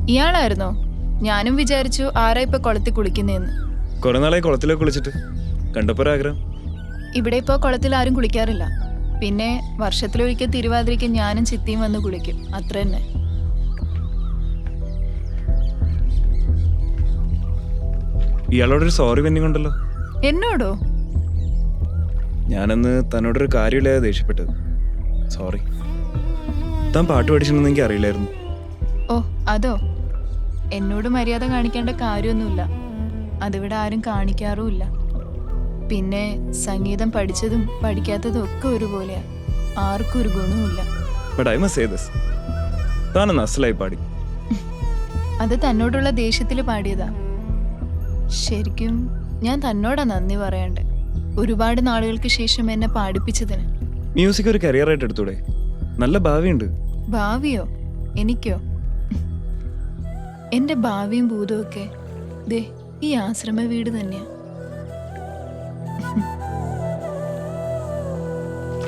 ഇയാളായിരുന്നോ? ഞാനും വിചാരിച്ചു ആരാ ഇപ്പൊ കുളത്തിൽ കുളിക്കുന്നേന്ന്. കുറെ നാളായി കുളത്തിലൊക്കെ കുളിച്ചിട്ട്, കണ്ടപ്പോ ആഗ്രഹം. ഇവിടെ ഇപ്പോ കുളത്തിൽ ആരും കുളിക്കാറില്ല. പിന്നെ വർഷത്തിലൊരിക്കൽ തിരുവാതിരയ്ക്ക് ഞാനും ചിത്തിയും വന്ന് കുളിക്കും, അത്ര തന്നെ. ഇയാളോടൊരു സോറി പെൻഡിങ് ഉണ്ടല്ലോ. എന്നോടോ? ഞാനന്ന് തന്നോടൊരു കാര്യമില്ലാതെ ദേഷ്യപ്പെട്ടത്. സോറി. താൻ പാട്ട് പഠിച്ചിട്ടുണ്ടെന്ന് എനിക്ക് അറിയില്ലായിരുന്നു. ഓ അതോ? എന്നോട് മര്യാദ കാണിക്കേണ്ട കാര്യമൊന്നുമില്ല. അതിവിടെ ആരും കാണിക്കാറുമില്ല. പിന്നെ സംഗീതം പഠിച്ചതും പഠിക്കാത്തതും ഒക്കെ ഒരുപോലെയാ. ആർക്കും ഒരു ഗുണവുമില്ല. But I must say this, താനൊന്ന് അസലായി പാടി. അത് തന്നോടുള്ള ദേഷ്യത്തിൽ പാടിയതാ. ശരിക്കും ഞാൻ തന്നോടാ നന്ദി പറയണ്ടേ, ഒരുപാട് നാളുകൾക്ക് ശേഷം എന്നെ പാടിപ്പിച്ചതിന്. മ്യൂസിക് ഒരു കരിയറായിട്ട് എടുത്തൂടെ? നല്ല ഭാവിയുണ്ട്. ഭാവിയോ? എനിക്കോ? എന്റെ ഭാവിയും ഭൂതവും ഒക്കെ ദേ ഈ ആശ്രമ വീട് തന്നെയാ.